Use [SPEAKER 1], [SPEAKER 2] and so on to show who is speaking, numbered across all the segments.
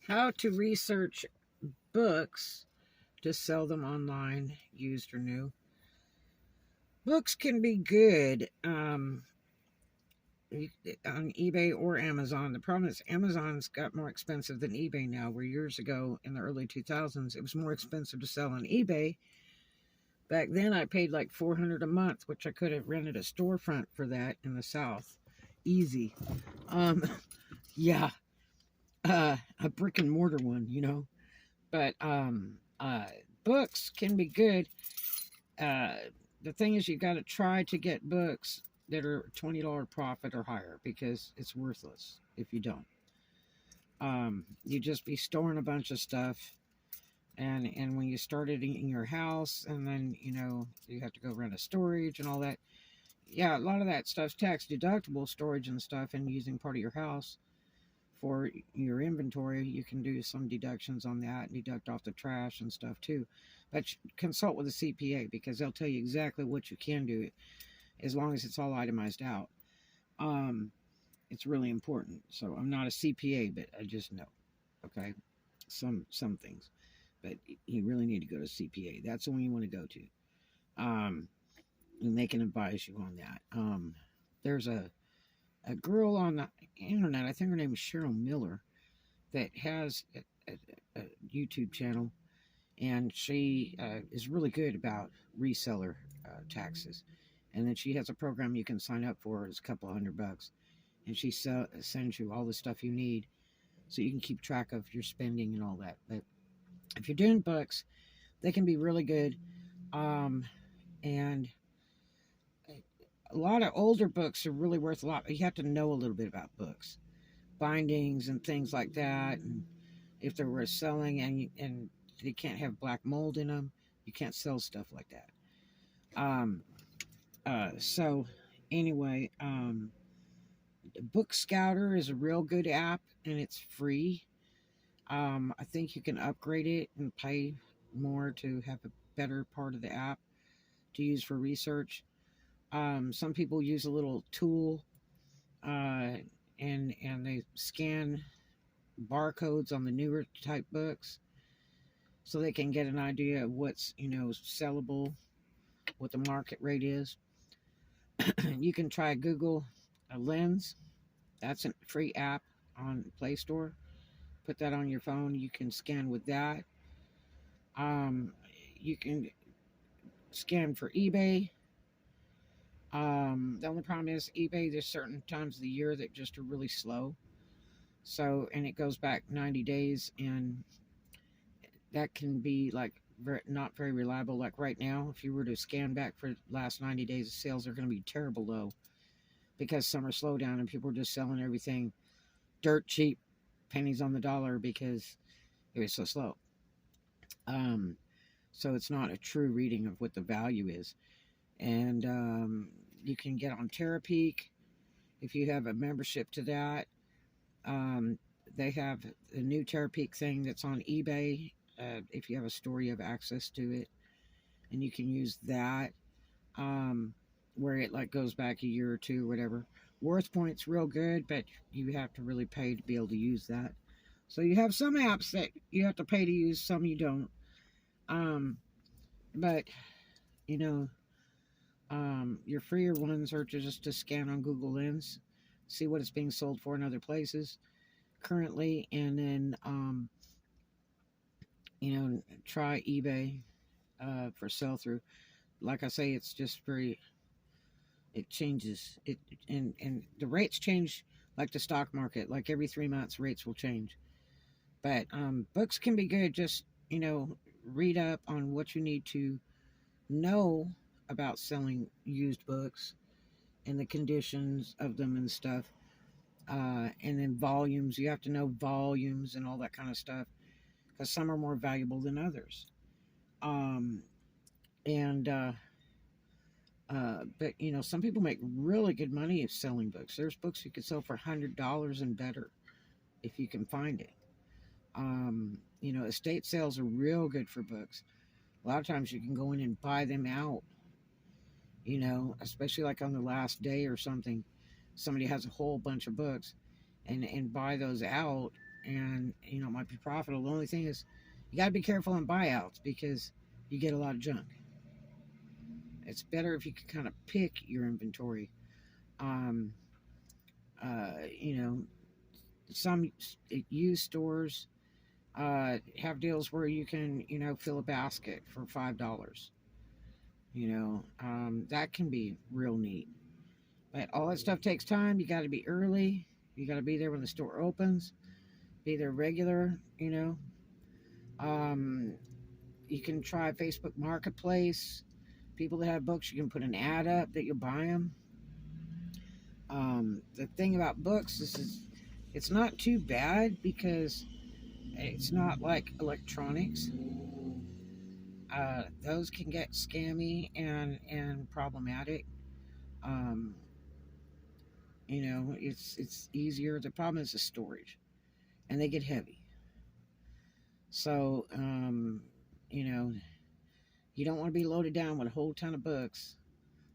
[SPEAKER 1] How to research books to sell them online, used or new. Books can be good on eBay or Amazon. The problem is Amazon's got more expensive than eBay now, where years ago in the early 2000s, it was more expensive to sell on eBay. Back then, I paid like $400 a month, which I could have rented a storefront for that in the South. Easy. Um, yeah, a brick and mortar one, But books can be good. Uh, the thing is, you got to try to get books that are $20 profit or higher, because it's worthless if you don't. You just be storing a bunch of stuff, and when you start it in your house, and then you have to go rent a storage and all that. Yeah, a lot of that stuff's tax deductible, storage and stuff, and using part of your house for your inventory. You can do some deductions on that, deduct off the trash and stuff too. But consult with a CPA, because they'll tell you exactly what you can do, as long as it's all itemized out. It's really important. So I'm not a CPA, but I just know, okay, some things. But you really need to go to CPA. That's the one you want to go to, and they can advise you on that. There's a girl on the internet, I think her name is Cheryl Miller, that has a YouTube channel, and she is really good about reseller taxes. And then she has a program you can sign up for. It's a couple $100, and she sends you all the stuff you need, so you can keep track of your spending and all that. But if you're doing books, they can be really good. And a lot of older books are really worth a lot, but you have to know a little bit about books, bindings and things like that, and if they're worth selling, and they can't have black mold in them. You can't sell stuff like that. So anyway, Book Scouter is a real good app, and it's free. I think you can upgrade it and pay more to have a better part of the app to use for research. Some people use a little tool, and they scan barcodes on the newer type books, so they can get an idea of what's sellable, what the market rate is. You can try Google Lens. That's a free app on Play Store. Put that on your phone. You can scan with that. You can scan for eBay. The only problem is eBay, there's certain times of the year that just are really slow. So, and it goes back 90 days, and that can be like not very reliable. Like right now, if you were to scan back for the last 90 days, of sales are going to be terrible low, because summer slowdown and people are just selling everything dirt cheap, pennies on the dollar, because it was so slow. So it's not a true reading of what the value is. And you can get on Terapeak if you have a membership to that. They have a new Terapeak thing that's on eBay. If you have a store, you have access to it, and you can use that, where it like goes back a year or two, whatever. WorthPoint's real good, but you have to really pay to be able to use that. So you have some apps that you have to pay to use, some you don't. But your freer ones are just to scan on Google Lens, see what it's being sold for in other places currently, and then try eBay for sell through. Like I say, it's just it changes it, and the rates change like the stock market. Like every 3 months, rates will change. But books can be good. Just read up on what you need to know about selling used books and the conditions of them and stuff. And then volumes, you have to know volumes and all that kind of stuff, because some are more valuable than others. Um, and But some people make really good money of selling books. There's books you could sell for $100 and better if you can find it. Estate sales are real good for books. A lot of times you can go in and buy them out, especially like on the last day or something. Somebody has a whole bunch of books, and buy those out. And, might be profitable. The only thing is, you got to be careful on buyouts because you get a lot of junk. It's better if you can kind of pick your inventory. Um, you know, some used stores have deals where you can, fill a basket for $5. That can be real neat. But all that stuff takes time. You got to be early. You got to be there when the store opens. Be there regular. Um, you can try Facebook Marketplace. People that have books, you can put an ad up that you buy them. The thing about books is it's not too bad because it's not like electronics. Those can get scammy and problematic. Um, it's easier. The problem is the storage, and they get heavy. So, you don't want to be loaded down with a whole ton of books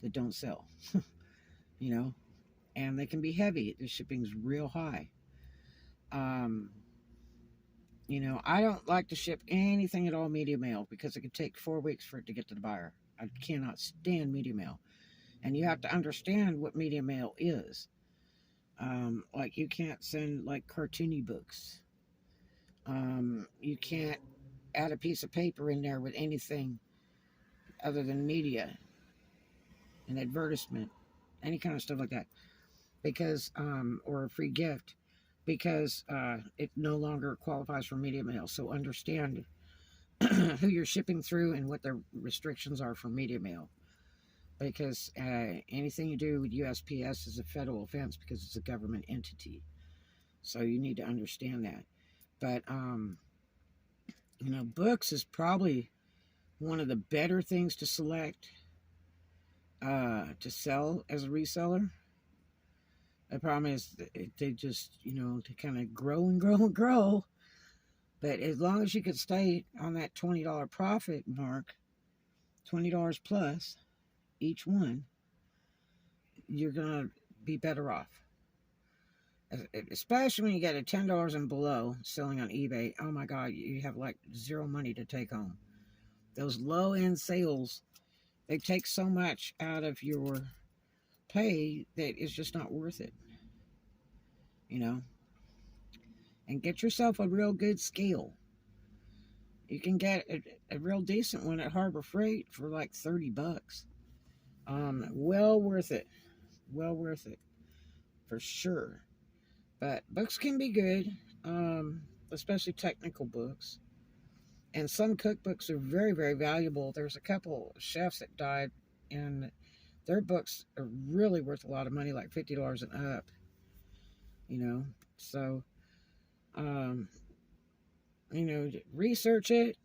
[SPEAKER 1] that don't sell. you know, and they can be heavy. The shipping's real high. Um, I don't like to ship anything at all media mail because it could take 4 weeks for it to get to the buyer. I cannot stand media mail. And you have to understand what media mail is. Like you can't send like cartoony books. You can't add a piece of paper in there with anything other than media, an advertisement, any kind of stuff like that. Because, or a free gift, because it no longer qualifies for media mail. So understand who you're shipping through and what the restrictions are for media mail. Because anything you do with USPS is a federal offense because it's a government entity. So you need to understand that. But, books is probably one of the better things to select to sell as a reseller. The problem is they just, to kind of grow and grow and grow. But as long as you could stay on that $20 profit mark, $20 plus each one, you're going to be better off. Especially when you get a $10 and below selling on eBay. Oh my God, you have like zero money to take home. Those low-end sales, they take so much out of your pay that it's just not worth it. And get yourself a real good scale. You can get a real decent one at Harbor Freight for like $30. Well worth it. Well worth it. For sure. But books can be good, especially technical books. And some cookbooks are very, very valuable. There's a couple of chefs that died, and their books are really worth a lot of money, like $50 and up. So, research it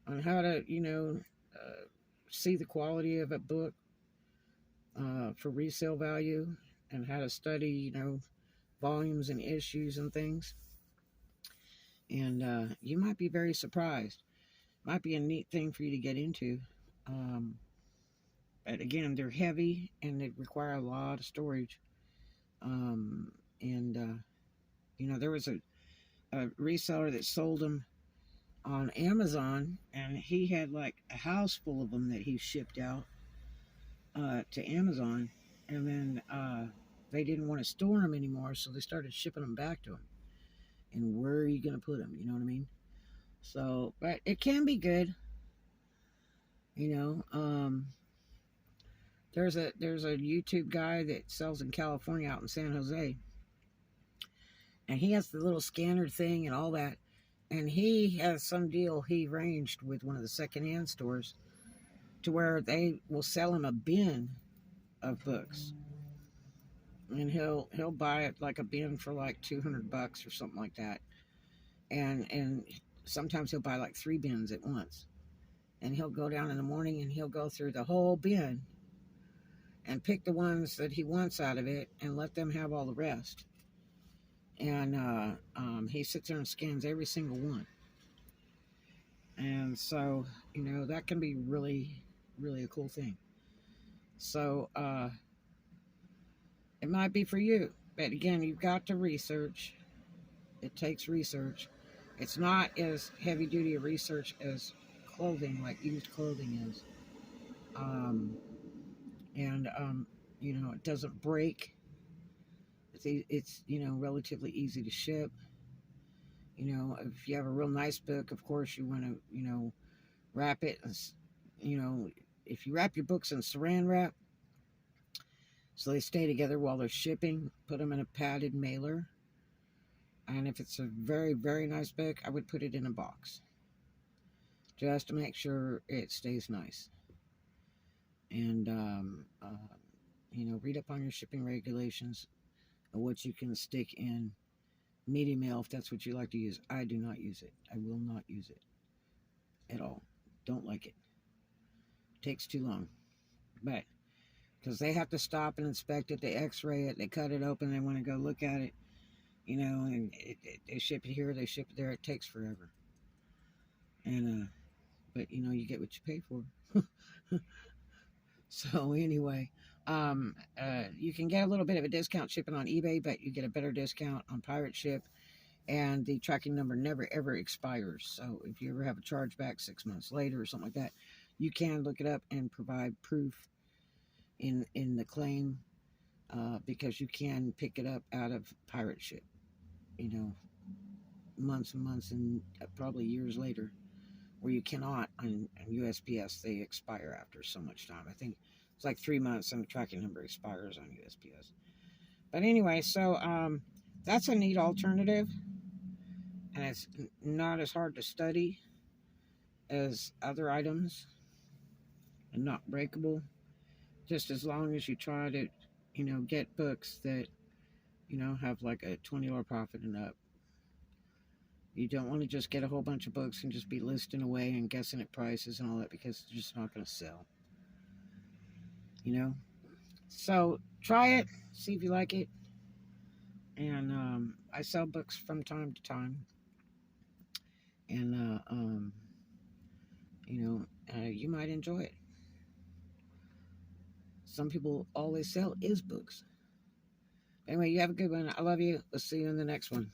[SPEAKER 1] on how to, see the quality of a book for resale value and how to study, volumes and issues and things. And you might be very surprised. Might be a neat thing for you to get into. But again, they're heavy and they require a lot of storage. There was a reseller that sold them on Amazon, and he had like a house full of them that he shipped out to Amazon, and then they didn't want to store them anymore, so they started shipping them back to him. And where are you going to put them? You know what I mean? So, but it can be good. There's a YouTube guy that sells in California, out in San Jose, and he has the little scanner thing and all that. And he has some deal he arranged with one of the secondhand stores to where they will sell him a bin of books. And he'll buy it like a bin for like $200 or something like that. And sometimes he'll buy like 3 bins at once. And he'll go down in the morning and he'll go through the whole bin and pick the ones that he wants out of it and let them have all the rest. And he sits there and scans every single one. And so, that can be really, really a cool thing. So, it might be for you. But again, you've got to research. It takes research. It's not as heavy duty a research as clothing, like used clothing is. Um, and it doesn't break. It's relatively easy to ship. If you have a real nice book, of course you want to wrap it. You know, if you wrap your books in Saran wrap, so they stay together while they're shipping, put them in a padded mailer. And if it's a very, very nice book, I would put it in a box just to make sure it stays nice. And, read up on your shipping regulations and what you can stick in media mail if that's what you like to use. I do not use it. I will not use it at all. Don't like it. Takes too long. But because they have to stop and inspect it, they x-ray it, they cut it open, they want to go look at it, and they ship it here, they ship it there. It takes forever. And but you get what you pay for. So anyway, you can get a little bit of a discount shipping on eBay, but you get a better discount on Pirate Ship, and the tracking number never ever expires. So if you ever have a chargeback 6 months later or something like that, you can look it up and provide proof in the claim, because you can pick it up out of Pirate Ship, months and months and probably years later, where you cannot on USPS. They expire after so much time. I think it's like 3 months and the tracking number expires on USPS. But anyway, so that's a neat alternative, and it's not as hard to study as other items and not breakable, just as long as you try to get books that have like a $20 profit and up. You don't want to just get a whole bunch of books and just be listing away and guessing at prices and all that, because they're just not going to sell. So try it, see if you like it. And I sell books from time to time, and you might enjoy it. Some people, all they sell is books. Anyway, you have a good one. I love you. We'll see you in the next one.